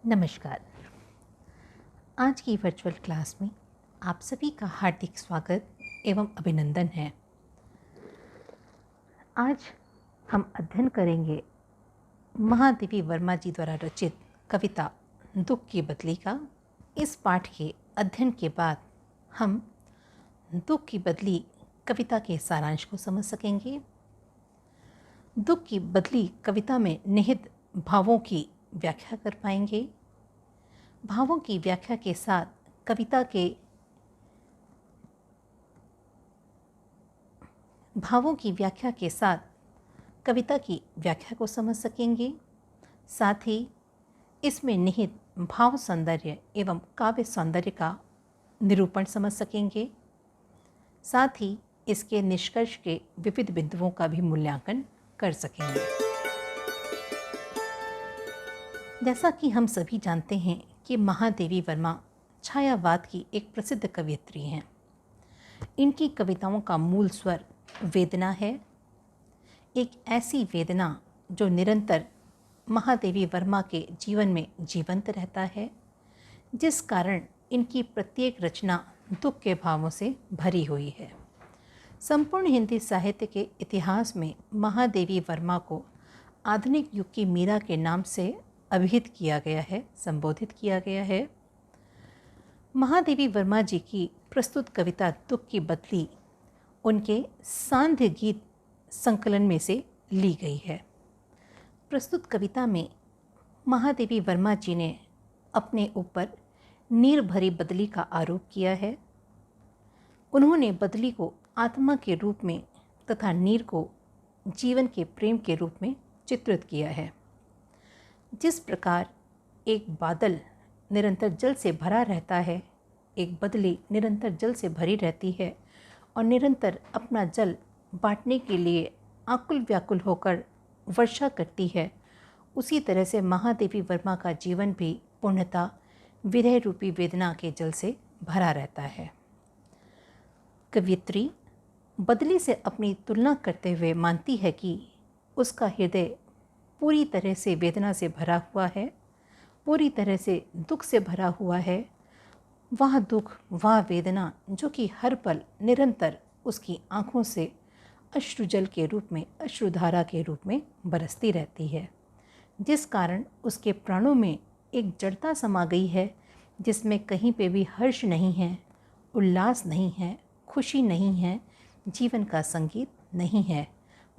नमस्कार। आज की वर्चुअल क्लास में आप सभी का हार्दिक स्वागत एवं अभिनंदन है। आज हम अध्ययन करेंगे महादेवी वर्मा जी द्वारा रचित कविता दुख की बदली का। इस पाठ के अध्ययन के बाद हम दुख की बदली कविता के सारांश को समझ सकेंगे। दुख की बदली कविता में निहित भावों की व्याख्या कर पाएंगे। भावों की व्याख्या के साथ कविता की व्याख्या को समझ सकेंगे। साथ ही इसमें निहित भाव सौंदर्य एवं काव्य सौंदर्य का निरूपण समझ सकेंगे। साथ ही इसके निष्कर्ष के विविध बिंदुओं का भी मूल्यांकन कर सकेंगे। जैसा कि हम सभी जानते हैं कि महादेवी वर्मा छायावाद की एक प्रसिद्ध कवयित्री हैं। इनकी कविताओं का मूल स्वर वेदना है। एक ऐसी वेदना जो निरंतर महादेवी वर्मा के जीवन में जीवंत रहता है, जिस कारण इनकी प्रत्येक रचना दुख के भावों से भरी हुई है। संपूर्ण हिंदी साहित्य के इतिहास में महादेवी वर्मा को आधुनिक युग की मीरा के नाम से अभिहित किया गया है, संबोधित किया गया है। महादेवी वर्मा जी की प्रस्तुत कविता दुख की बदली उनके सांध्य गीत संकलन में से ली गई है। प्रस्तुत कविता में महादेवी वर्मा जी ने अपने ऊपर नीर भरी बदली का आरोप किया है। उन्होंने बदली को आत्मा के रूप में तथा नीर को जीवन के प्रेम के रूप में चित्रित किया है। जिस प्रकार एक बादल निरंतर जल से भरा रहता है, एक बदली निरंतर जल से भरी रहती है और निरंतर अपना जल बांटने के लिए आकुल व्याकुल होकर वर्षा करती है, उसी तरह से महादेवी वर्मा का जीवन भी पूर्णतः विरह रूपी वेदना के जल से भरा रहता है। कवयित्री बदली से अपनी तुलना करते हुए मानती है कि उसका हृदय पूरी तरह से वेदना से भरा हुआ है, पूरी तरह से दुख से भरा हुआ है। वह दुख, वह वेदना जो कि हर पल निरंतर उसकी आँखों से अश्रुजल के रूप में, अश्रुधारा के रूप में बरसती रहती है, जिस कारण उसके प्राणों में एक जड़ता समा गई है, जिसमें कहीं पे भी हर्ष नहीं है, उल्लास नहीं है, खुशी नहीं है, जीवन का संगीत नहीं है।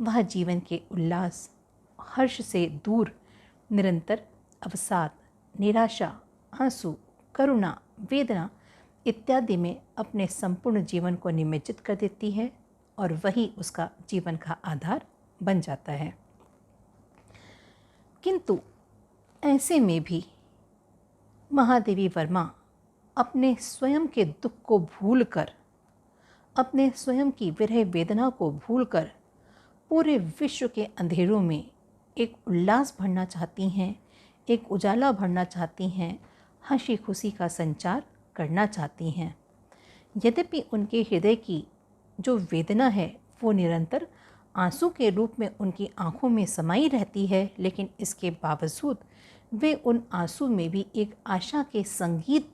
वह जीवन के उल्लास, हर्ष से दूर निरंतर अवसाद, निराशा, आंसू, करुणा, वेदना इत्यादि में अपने संपूर्ण जीवन को निमज्जित कर देती है और वही उसका जीवन का आधार बन जाता है। किंतु ऐसे में भी महादेवी वर्मा अपने स्वयं के दुख को भूलकर, अपने स्वयं की विरह वेदना को भूलकर पूरे विश्व के अंधेरों में एक उल्लास भरना चाहती हैं, एक उजाला भरना चाहती हैं, हंसी खुशी का संचार करना चाहती हैं। यद्यपि उनके हृदय की जो वेदना है वो निरंतर आंसू के रूप में उनकी आंखों में समाई रहती है, लेकिन इसके बावजूद वे उन आंसू में भी एक आशा के संगीत,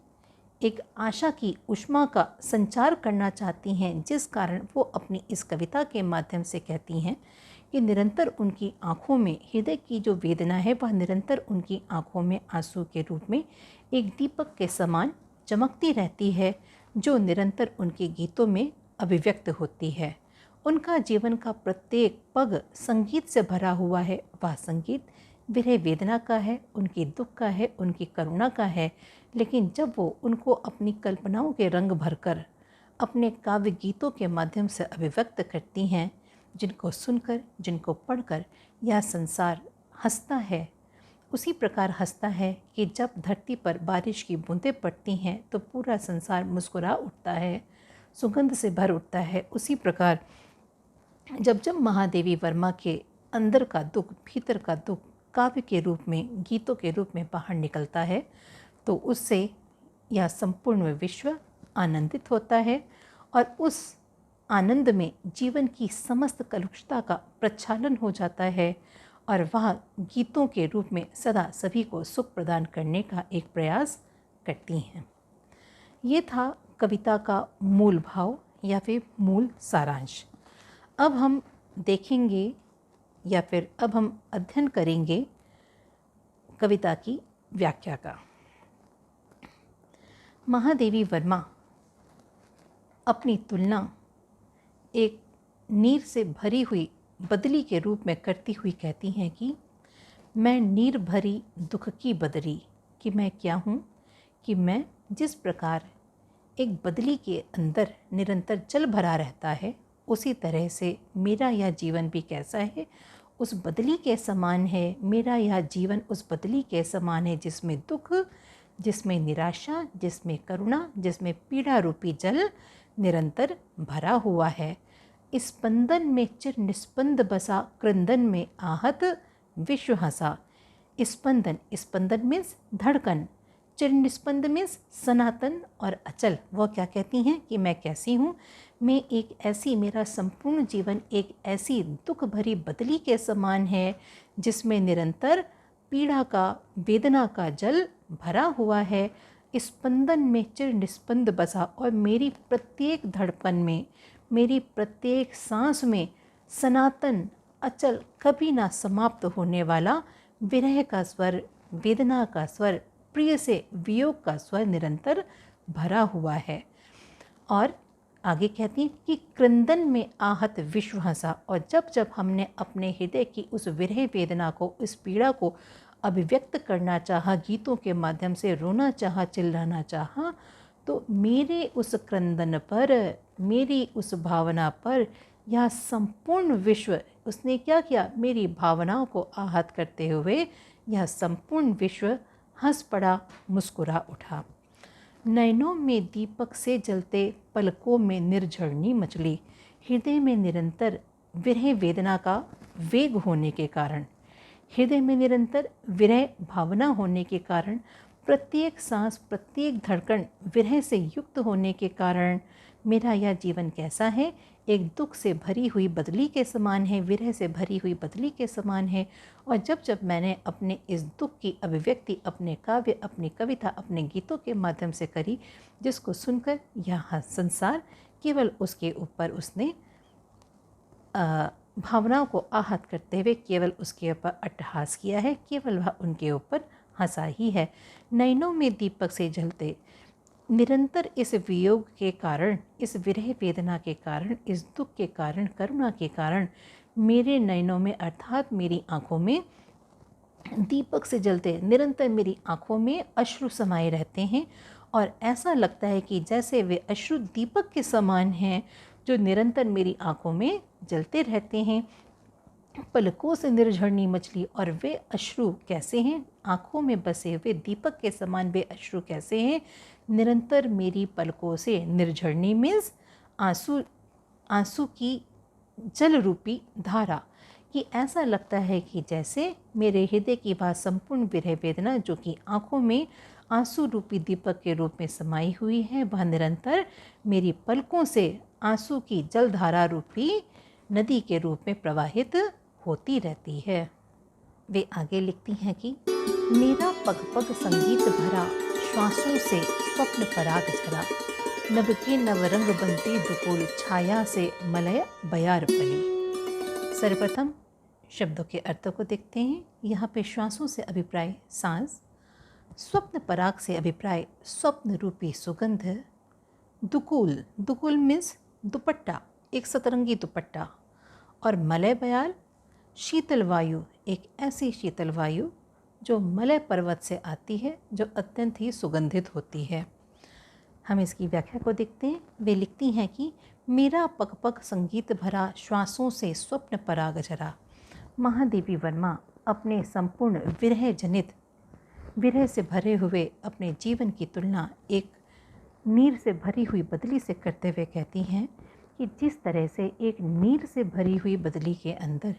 एक आशा की ऊष्मा का संचार करना चाहती हैं, जिस कारण वो अपनी इस कविता के माध्यम से कहती हैं कि निरंतर उनकी आँखों में हृदय की जो वेदना है वह निरंतर उनकी आँखों में आंसू के रूप में एक दीपक के समान चमकती रहती है, जो निरंतर उनके गीतों में अभिव्यक्त होती है। उनका जीवन का प्रत्येक पग संगीत से भरा हुआ है। वह संगीत विरह वेदना का है, उनके दुख का है, उनकी करुणा का है। लेकिन जब वो उनको अपनी कल्पनाओं के रंग भरकर अपने काव्य गीतों के माध्यम से अभिव्यक्त करती हैं, जिनको सुनकर, जिनको पढ़कर यह संसार हंसता है, उसी प्रकार हंसता है कि जब धरती पर बारिश की बूंदें पड़ती हैं तो पूरा संसार मुस्कुरा उठता है, सुगंध से भर उठता है। उसी प्रकार जब जब महादेवी वर्मा के अंदर का दुख, भीतर का दुख काव्य के रूप में, गीतों के रूप में बाहर निकलता है, तो उससे यह संपूर्ण विश्व आनंदित होता है और उस आनंद में जीवन की समस्त कलुषता का प्रक्षालन हो जाता है और वह गीतों के रूप में सदा सभी को सुख प्रदान करने का एक प्रयास करती हैं। ये था कविता का मूल भाव या फिर मूल सारांश। अब हम देखेंगे या फिर अब हम अध्ययन करेंगे कविता की व्याख्या का। महादेवी वर्मा अपनी तुलना एक नीर से भरी हुई बदली के रूप में करती हुई कहती हैं कि मैं नीर भरी दुख की बदली, कि मैं क्या हूँ, कि मैं जिस प्रकार एक बदली के अंदर निरंतर जल भरा रहता है, उसी तरह से मेरा यह जीवन भी कैसा है, उस बदली के समान है। मेरा यह जीवन उस बदली के समान है जिसमें दुख, जिसमें निराशा, जिसमें करुणा, जिसमें पीड़ा रूपी जल निरंतर भरा हुआ है। स्पंदन में चिर निस्पंद बसा, क्रंदन में आहत विश्व हंसा। स्पंदन, स्पंदन मीन्स धड़कन, चिर निस्पंद मीन्स सनातन और अचल। वो क्या कहती हैं कि मैं कैसी हूँ, मैं एक ऐसी, मेरा संपूर्ण जीवन एक ऐसी दुख भरी बदली के समान है जिसमें निरंतर पीड़ा का, वेदना का जल भरा हुआ है। स्पंदन में चिर निस्पंद बसा, और मेरी प्रत्येक धड़कन में, मेरी प्रत्येक सांस में सनातन, अचल, कभी ना समाप्त होने वाला विरह का स्वर, वेदना का स्वर, प्रिय से वियोग का स्वर निरंतर भरा हुआ है। और आगे कहती हैं कि क्रंदन में आहत विश्व हंसा, और जब जब हमने अपने हृदय की उस विरह वेदना को, इस पीड़ा को अभिव्यक्त करना चाहा, गीतों के माध्यम से रोना चाहा, चिल्लाना चाहा, तो मेरे उस क्रंदन पर, मेरी उस भावना पर यह संपूर्ण विश्व, उसने क्या किया, मेरी भावनाओं को आहत करते हुए यह संपूर्ण विश्व हंस पड़ा, मुस्कुरा उठा। नैनों में दीपक से जलते, पलकों में निर्झरनी मचली। हृदय में निरंतर विरह वेदना का वेग होने के कारण, हृदय में निरंतर विरह भावना होने के कारण, प्रत्येक सांस, प्रत्येक धड़कन विरह से युक्त होने के कारण मेरा यह जीवन कैसा है, एक दुख से भरी हुई बदली के समान है, विरह से भरी हुई बदली के समान है। और जब जब मैंने अपने इस दुख की अभिव्यक्ति अपने काव्य, अपनी कविता, अपने गीतों के माध्यम से करी, जिसको सुनकर यह संसार केवल उसके ऊपर उसने भावनाओं को आहत करते हुए केवल उसके ऊपर अट्टहास किया है, केवल वह उनके ऊपर हंसा ही है। नैनों में दीपक से जलते, निरंतर इस वियोग के कारण, इस विरह वेदना के कारण, इस दुख के कारण, करुणा के कारण मेरे नयनों में अर्थात मेरी आँखों में दीपक से जलते, निरंतर मेरी आँखों में अश्रु समाये रहते हैं। और ऐसा लगता है कि जैसे वे अश्रु दीपक के समान हैं जो निरंतर मेरी आँखों में जलते रहते हैं। पलकों से निर्झरनी मछली, और वे अश्रु कैसे हैं, आँखों में बसे हुए दीपक के समान वे अश्रु कैसे हैं, निरंतर मेरी पलकों से निर्झरनी मीन्स आंसू, आंसू की जल रूपी धारा, कि ऐसा लगता है कि जैसे मेरे हृदय की वह संपूर्ण विरह वेदना जो कि आँखों में आंसू रूपी दीपक के रूप में समाई हुई है, वह निरंतर मेरी पलकों से आंसू की जलधारा रूपी नदी के रूप में प्रवाहित होती रहती है। वे आगे लिखती हैं कि मेरा पग पग संगीत भरा, श्वासों से स्वप्न पराग झरा, नभ के नवरंग बनते दुकुल, छाया से मलय बयार पली। सर्वप्रथम शब्दों के अर्थों को देखते हैं। यहाँ पे श्वासों से अभिप्राय सांस, स्वप्न पराग से अभिप्राय स्वप्न रूपी सुगंध, दुकुल, दुकुल मीन्स दुपट्टा, एक सतरंगी दुपट्टा, और मलय बयार शीतल वायु, एक ऐसी शीतल वायु जो मलय पर्वत से आती है, जो अत्यंत ही सुगंधित होती है। हम इसकी व्याख्या को देखते हैं। वे लिखती हैं कि मेरा पग पग संगीत भरा, श्वासों से स्वप्न पराग झरा। महादेवी वर्मा अपने संपूर्ण विरह जनित, विरह से भरे हुए अपने जीवन की तुलना एक नीर से भरी हुई बदली से करते हुए कहती हैं कि जिस तरह से एक नीर से भरी हुई बदली के अंदर,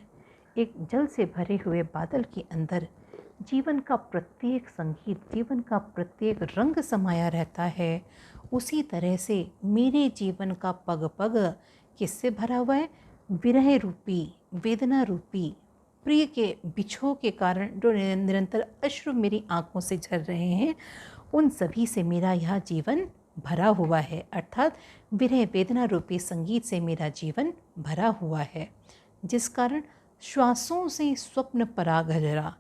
एक जल से भरे हुए बादल के अंदर जीवन का प्रत्येक संगीत, जीवन का प्रत्येक रंग समाया रहता है, उसी तरह से मेरे जीवन का पग पग किससे भरा हुआ है, विरह रूपी, वेदना रूपी प्रिय के बिछोह के कारण जो निरंतर अश्रु मेरी आंखों से झर रहे हैं, उन सभी से मेरा यह जीवन भरा हुआ है। अर्थात विरह वेदना रूपी संगीत से मेरा जीवन भरा हुआ है, जिस कारण श्वासों से स्वप्न पराग झरा।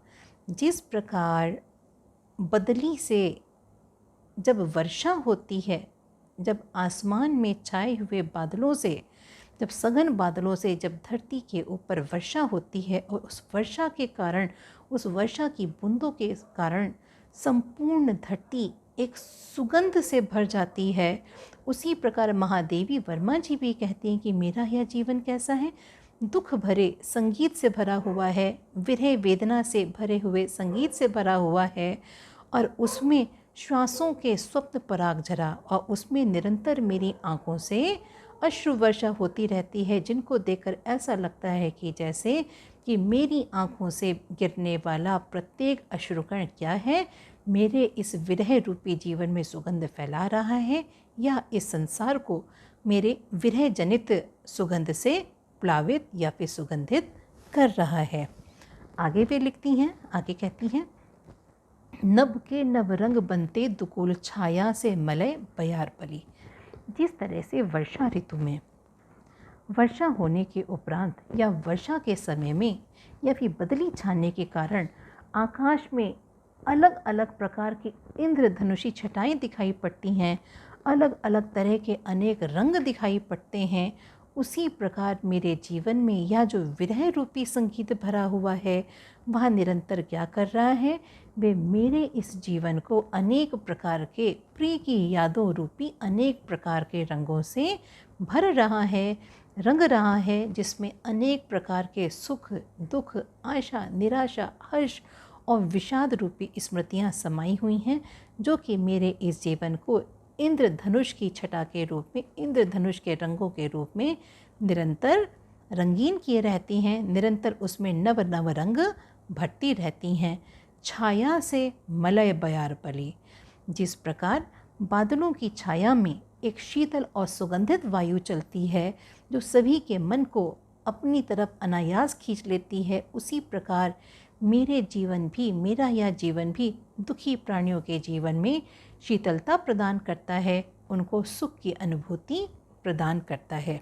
जिस प्रकार बदली से जब वर्षा होती है, जब आसमान में छाए हुए बादलों से, जब सघन बादलों से जब धरती के ऊपर वर्षा होती है और उस वर्षा के कारण, उस वर्षा की बूंदों के कारण संपूर्ण धरती एक सुगंध से भर जाती है, उसी प्रकार महादेवी वर्मा जी भी कहती हैं कि मेरा यह जीवन कैसा है, दुख भरे संगीत से भरा हुआ है, विरह वेदना से भरे हुए संगीत से भरा हुआ है, और उसमें श्वासों के स्वप्न पराग झरा, और उसमें निरंतर मेरी आंखों से अश्रु वर्षा होती रहती है, जिनको देखकर ऐसा लगता है कि जैसे कि मेरी आंखों से गिरने वाला प्रत्येक अश्रुकण क्या है, मेरे इस विरह रूपी जीवन में सुगंध फैला रहा है, या इस संसार को मेरे विरह जनित सुगंध से प्लावित या फिर सुगंधित कर रहा है। आगे वे लिखती हैं, आगे कहती हैं, नभ के नव रंग बनते दुकुल छाया से मलय बयार पली। जिस तरह से वर्षा ऋतु में वर्षा होने के उपरांत या वर्षा के समय में या फिर बदली छाने के कारण आकाश में अलग अलग प्रकार की इंद्रधनुषी छटाएं दिखाई पड़ती हैं, अलग अलग तरह के अनेक रंग दिखाई पड़ते हैं, उसी प्रकार मेरे जीवन में यह जो विरह रूपी संगीत भरा हुआ है, वह निरंतर क्या कर रहा है, वे मेरे इस जीवन को अनेक प्रकार के प्रिय की यादों रूपी अनेक प्रकार के रंगों से भर रहा है, रंग रहा है, जिसमें अनेक प्रकार के सुख, दुख, आशा, निराशा, हर्ष और विषाद रूपी स्मृतियाँ समाई हुई हैं, जो कि मेरे इस जीवन को इंद्रधनुष की छटा के रूप में, इंद्रधनुष के रंगों के रूप में निरंतर रंगीन किए रहती हैं, निरंतर उसमें नव नव रंग भरती रहती हैं। छाया से मलय बयार पली। जिस प्रकार बादलों की छाया में एक शीतल और सुगंधित वायु चलती है, जो सभी के मन को अपनी तरफ अनायास खींच लेती है, उसी प्रकार मेरे जीवन भी, मेरा यह जीवन भी दुखी प्राणियों के जीवन में शीतलता प्रदान करता है, उनको सुख की अनुभूति प्रदान करता है।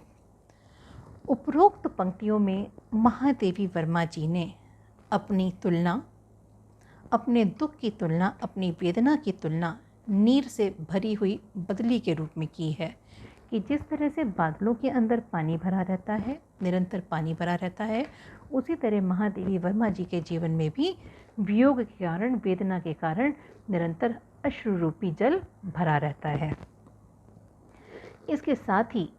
उपरोक्त पंक्तियों में महादेवी वर्मा जी ने अपनी तुलना, अपने दुख की तुलना, अपनी वेदना की तुलना नीर से भरी हुई बदली के रूप में की है, कि जिस तरह से बादलों के अंदर पानी भरा रहता है, निरंतर पानी भरा रहता है, उसी तरह महादेवी वर्मा जी के जीवन में भी वियोग के कारण, वेदना के कारण निरंतर अश्रु रूपी जल भरा रहता है। इसके साथ ही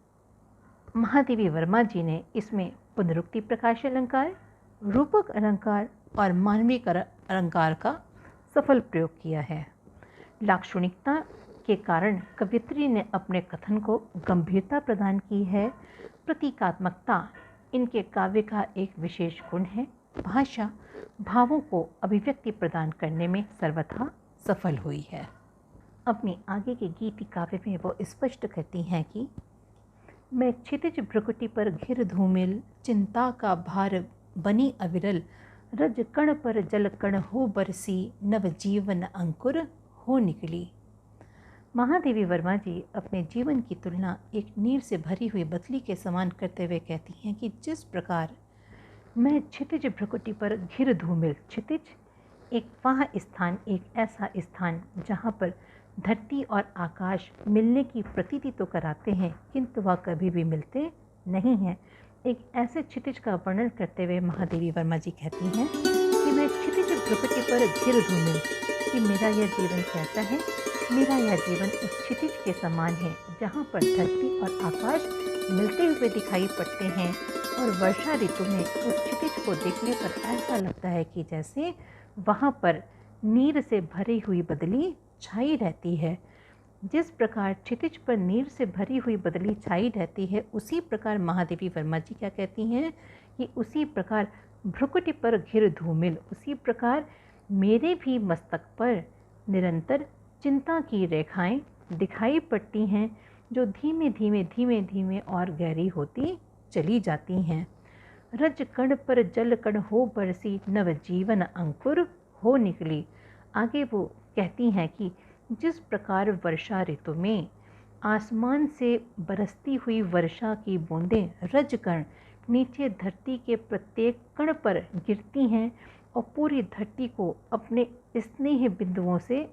महादेवी वर्मा जी ने इसमें पुनरुक्ति प्रकाश अलंकार, रूपक अलंकार और मानविक अलंकार का सफल प्रयोग किया है। लाक्षणिकता के कारण कवियत्री ने अपने कथन को गंभीरता प्रदान की है। प्रतीकात्मकता इनके काव्य का एक विशेष गुण है। भाषा भावों को अभिव्यक्ति प्रदान करने में सर्वथा सफल हुई है। अपने आगे के गीति काव्य में वो स्पष्ट कहती हैं कि मैं क्षितिज भ्रुकुटी पर घिर धूमिल, चिंता का भार बनी अविरल, रज कण पर जल कण हो बरसी, नव जीवन अंकुर हो निकली। महादेवी वर्मा जी अपने जीवन की तुलना एक नीर से भरी हुई बदली के समान करते हुए कहती हैं कि जिस प्रकार मैं क्षितिज भ्रुकुटी पर घिर धूमिल, क्षितिज एक वह स्थान, एक ऐसा स्थान जहाँ पर धरती और आकाश मिलने की प्रतीति तो कराते हैं, किंतु वह कभी भी मिलते नहीं हैं। एक ऐसे क्षितिज का वर्णन करते हुए महादेवी वर्मा जी कहती हैं कि मैं क्षितिज भ्रुकुटी पर घिर धूमिल, कि मेरा यह जीवन कैसा है, मेरा यह जीवन उस क्षितिज के समान है जहाँ पर धरती और आकाश मिलते हुए दिखाई पड़ते हैं, और वर्षा ऋतु में उस क्षितिज को देखने पर ऐसा लगता है कि जैसे वहाँ पर नीर से भरी हुई बदली छाई रहती है। जिस प्रकार क्षितिज पर नीर से भरी हुई बदली छाई रहती है, उसी प्रकार महादेवी वर्मा जी क्या कहती हैं कि उसी प्रकार भ्रुकुटी पर घिर धूमिल, उसी प्रकार मेरे भी मस्तक पर निरंतर चिंता की रेखाएं दिखाई पड़ती हैं, जो धीमे धीमे और गहरी होती चली जाती हैं। रज कण पर जल कण हो बरसी, नव जीवन अंकुर हो निकली। आगे वो कहती हैं कि जिस प्रकार वर्षा ऋतु में आसमान से बरसती हुई वर्षा की बूंदें रज कण नीचे धरती के प्रत्येक कण पर गिरती हैं और पूरी धरती को अपने स्नेह बिंदुओं से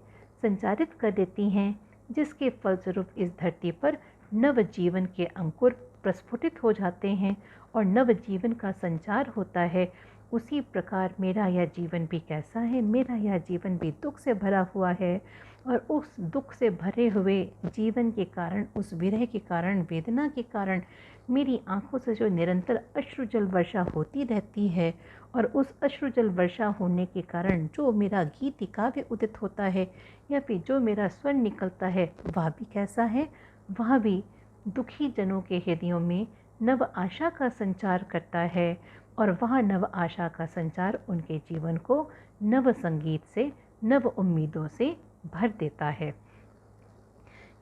संचारित कर देती हैं, जिसके फलस्वरूप इस धरती पर नव जीवन के अंकुर प्रस्फुटित हो जाते हैं और नव जीवन का संचार होता है। उसी प्रकार मेरा यह जीवन भी कैसा है, मेरा यह जीवन भी दुख से भरा हुआ है और उस दुख से भरे हुए जीवन के कारण, उस विरह के कारण, वेदना के कारण मेरी आंखों से जो निरंतर अश्रुजल वर्षा होती रहती है और उस अश्रुजल वर्षा होने के कारण जो मेरा गीत काव्य उदित होता है या फिर जो मेरा स्वर निकलता है वह भी कैसा है, वह भी दुखी जनों के हृदयों में नव आशा का संचार करता है और वह नव आशा का संचार उनके जीवन को नव संगीत से, नव उम्मीदों से भर देता है।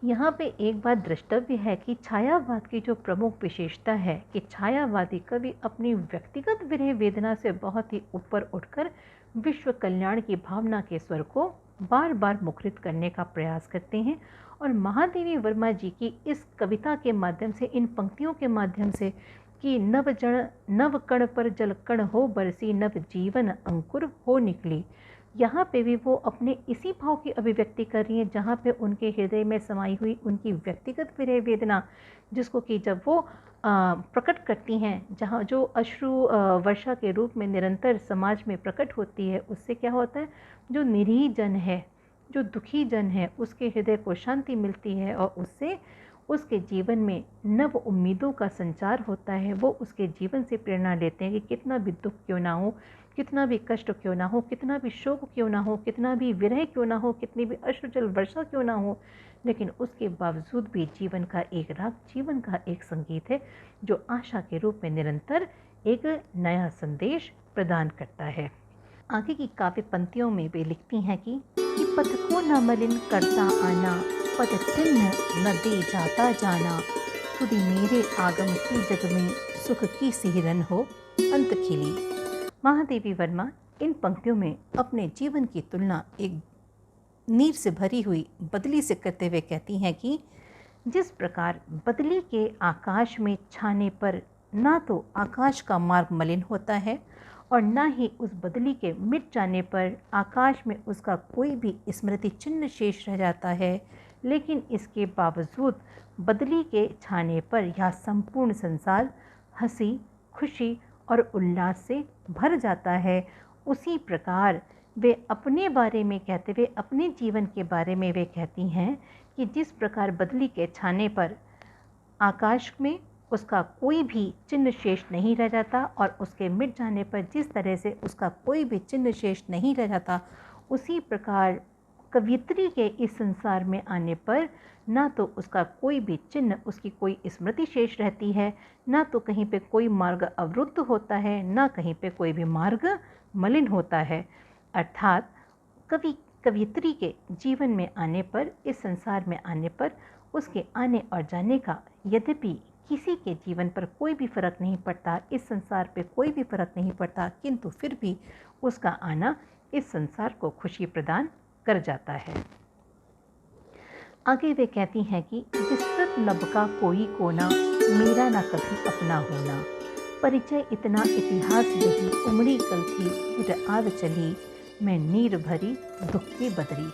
यहाँ पे एक बात द्रष्टव्य है कि छायावाद की जो प्रमुख विशेषता है कि छायावादी कवि अपनी व्यक्तिगत विरह वेदना से बहुत ही ऊपर उठकर विश्व कल्याण की भावना के स्वर को बार बार मुखरित करने का प्रयास करते हैं और महादेवी वर्मा जी की इस कविता के माध्यम से, इन पंक्तियों के माध्यम से कि नव कण पर जल कण हो बरसी, नव जीवन अंकुर हो निकली, यहाँ पे भी वो अपने इसी भाव की अभिव्यक्ति कर रही हैं जहाँ पे उनके हृदय में समाई हुई उनकी व्यक्तिगत विरह वेदना, जिसको कि जब वो प्रकट करती हैं, जहाँ जो अश्रु वर्षा के रूप में निरंतर समाज में प्रकट होती है, उससे क्या होता है, जो निरीह जन है, जो दुखी जन है, उसके हृदय को शांति मिलती है और उससे उसके जीवन में नव उम्मीदों का संचार होता है। वो उसके जीवन से प्रेरणा लेते हैं कि कितना भी दुख क्यों ना हो, कितना भी कष्ट क्यों ना हो, कितना भी शोक क्यों ना हो, कितना भी विरह क्यों ना हो, कितनी भी अश्रुजल वर्षा क्यों ना हो, लेकिन उसके बावजूद भी जीवन का एक राग, जीवन का एक संगीत है जो आशा के रूप में निरंतर एक नया संदेश प्रदान करता है। आगे की काव्य पंक्तियों में वे लिखती हैं कि पथ को न मलिन करता आना, पद चिन्ह न दे जाता जाना, खुद मेरे आगम की जग में सुख की सिहरन हो अंत खिली। महादेवी वर्मा इन पंक्तियों में अपने जीवन की तुलना एक नीर से भरी हुई बदली से करते हुए कहती हैं कि जिस प्रकार बदली के आकाश में छाने पर ना तो आकाश का मार्ग मलिन होता है और ना ही उस बदली के मिट जाने पर आकाश में उसका कोई भी स्मृति चिन्ह शेष रह जाता है, लेकिन इसके बावजूद बदली के छाने पर यह संपूर्ण संसार हंसी, खुशी और उल्लास से भर जाता है। उसी प्रकार वे अपने बारे में कहते हुए, अपने जीवन के बारे में वे कहती हैं कि जिस प्रकार बदली के छाने पर आकाश में उसका कोई भी चिन्ह शेष नहीं रह जाता और उसके मिट जाने पर जिस तरह से उसका कोई भी चिन्ह शेष नहीं रह जाता, उसी प्रकार कवियत्री के इस संसार में आने पर ना तो उसका कोई भी चिन्ह, उसकी कोई स्मृति शेष रहती है, ना तो कहीं पे कोई मार्ग अवरुद्ध होता है, ना कहीं पे कोई भी मार्ग मलिन होता है। अर्थात कवियत्री के जीवन में आने पर, इस संसार में आने पर उसके आने और जाने का यद्यपि किसी के जीवन पर कोई भी फर्क नहीं पड़ता, इस संसार पे कोई भी फर्क नहीं पड़ता, किंतु फिर भी उसका आना इस संसार को खुशी प्रदान कर जाता है। आगे वे कहती हैं कि विस्तृत नभ का कोई कोना, मेरा ना कभी अपना होना, परिचय इतना इतिहास यही, उमड़ी कल थी फिर आग चली, मैं नीर भरी दुख की बदरी।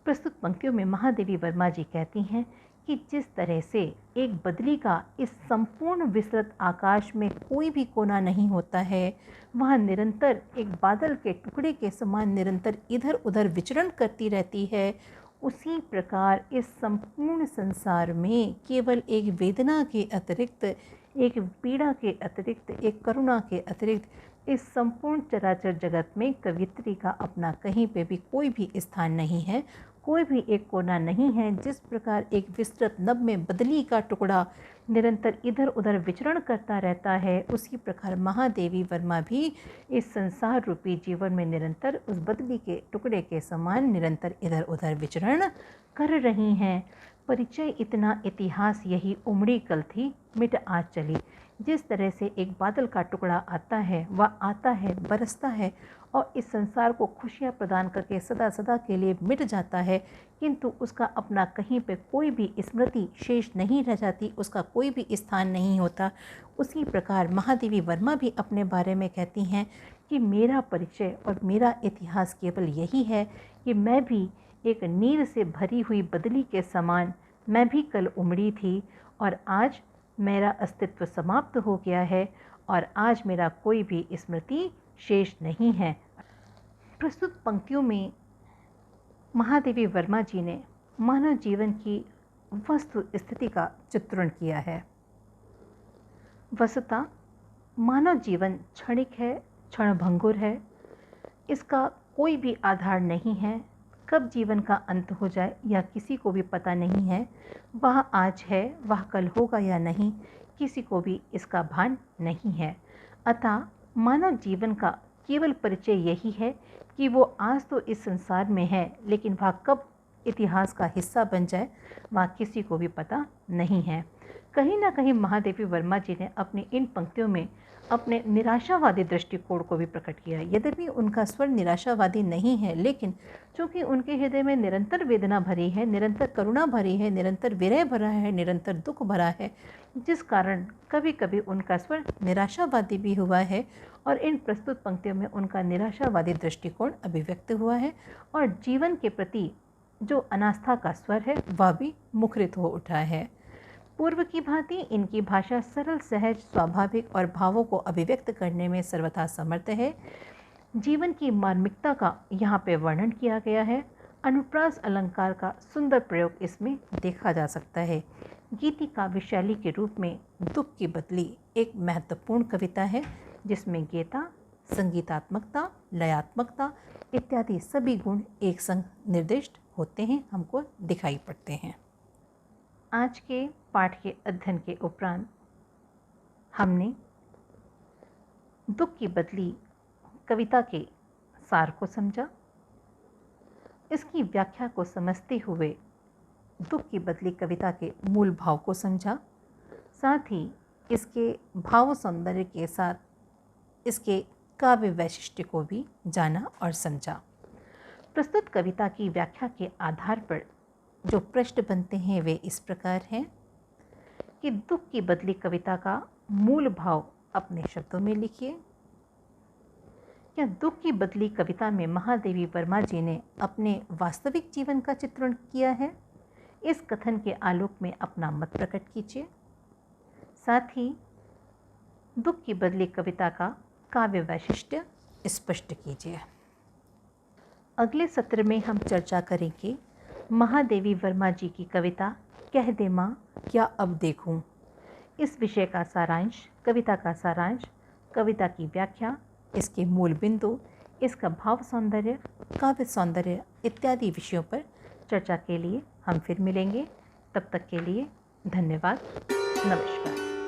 प्रस्तुत पंक्तियों में महादेवी वर्मा जी कहती हैं कि जिस तरह से एक बदली का इस संपूर्ण विस्तृत आकाश में कोई भी कोना नहीं होता है, वह निरंतर एक बादल के टुकड़े के समान निरंतर इधर उधर विचरण करती रहती है, उसी प्रकार इस संपूर्ण संसार में केवल एक वेदना के अतिरिक्त, एक पीड़ा के अतिरिक्त, एक करुणा के अतिरिक्त इस संपूर्ण चराचर जगत में कवियत्री का अपना कहीं पे भी कोई भी स्थान नहीं है, कोई भी एक कोना नहीं है। जिस प्रकार एक विस्तृत नभ में बदली का टुकड़ा निरंतर इधर उधर विचरण करता रहता है, उसी प्रकार महादेवी वर्मा भी इस संसार रूपी जीवन में निरंतर उस बदली के टुकड़े के समान निरंतर इधर उधर विचरण कर रही हैं। परिचय इतना इतिहास यही, उमड़ी कल थी मिट आज चली। जिस तरह से एक बादल का टुकड़ा आता है, वह आता है, बरसता है और इस संसार को खुशियाँ प्रदान करके सदा सदा के लिए मिट जाता है, किंतु उसका अपना कहीं पे कोई भी स्मृति शेष नहीं रह जाती, उसका कोई भी स्थान नहीं होता। उसी प्रकार महादेवी वर्मा भी अपने बारे में कहती हैं कि मेरा परिचय और मेरा इतिहास केवल यही है कि मैं भी एक नीर से भरी हुई बदली के समान मैं भी कल उमड़ी थी और आज मेरा अस्तित्व समाप्त हो गया है और आज मेरा कोई भी स्मृति शेष नहीं है। प्रस्तुत पंक्तियों में महादेवी वर्मा जी ने मानव जीवन की वस्तु स्थिति का चित्रण किया है। वस्तुतः मानव जीवन क्षणिक है, क्षणभंगुर है, इसका कोई भी आधार नहीं है। कब जीवन का अंत हो जाए यह किसी को भी पता नहीं है। वह आज है, वह कल होगा या नहीं, किसी को भी इसका भान नहीं है। अतः मानव जीवन का केवल परिचय यही है कि वो आज तो इस संसार में है, लेकिन वह कब इतिहास का हिस्सा बन जाए वह किसी को भी पता नहीं है। कहीं ना कहीं महादेवी वर्मा जी ने अपनी इन पंक्तियों में अपने निराशावादी दृष्टिकोण को भी प्रकट किया। यद्यपि उनका स्वर निराशावादी नहीं है, लेकिन चूँकि उनके हृदय में निरंतर वेदना भरी है, निरंतर करुणा भरी है, निरंतर विरह भरा है, निरंतर दुख भरा है, जिस कारण कभी कभी उनका स्वर निराशावादी भी हुआ है और इन प्रस्तुत पंक्तियों में उनका निराशावादी दृष्टिकोण अभिव्यक्त हुआ है और जीवन के प्रति जो अनास्था का स्वर है वह भी मुखरित हो उठा है। पूर्व की भांति इनकी भाषा सरल, सहज, स्वाभाविक और भावों को अभिव्यक्त करने में सर्वथा समर्थ है। जीवन की मार्मिकता का यहाँ पे वर्णन किया गया है। अनुप्रास अलंकार का सुंदर प्रयोग इसमें देखा जा सकता है। गीति काव्य शैली के रूप में दुख की बदली एक महत्वपूर्ण कविता है, जिसमें गीता, संगीतात्मकता, लयात्मकता इत्यादि सभी गुण एक संग निर्दिष्ट होते हैं, हमको दिखाई पड़ते हैं। आज के पाठ के अध्ययन के उपरांत हमने दुख की बदली कविता के सार को समझा। इसकी व्याख्या को समझते हुए दुख की बदली कविता के मूल भाव को समझा, साथ ही इसके भाव सौंदर्य के साथ इसके काव्य वैशिष्ट्य को भी जाना और समझा। प्रस्तुत कविता की व्याख्या के आधार पर जो प्रश्न बनते हैं वे इस प्रकार हैं कि दुख की बदली कविता का मूल भाव अपने शब्दों में लिखिए। क्या दुख की बदली कविता में महादेवी वर्मा जी ने अपने वास्तविक जीवन का चित्रण किया है? इस कथन के आलोक में अपना मत प्रकट कीजिए। साथ ही दुख की बदली कविता का काव्य वैशिष्ट्य स्पष्ट कीजिए। अगले सत्र में हम चर्चा करेंगे महादेवी वर्मा जी की कविता कह दे माँ क्या अब देखूं। इस विषय का सारांश, कविता का सारांश, कविता की व्याख्या, इसके मूल बिंदु, इसका भाव सौंदर्य, काव्य सौंदर्य इत्यादि विषयों पर चर्चा के लिए हम फिर मिलेंगे। तब तक के लिए धन्यवाद। नमस्कार।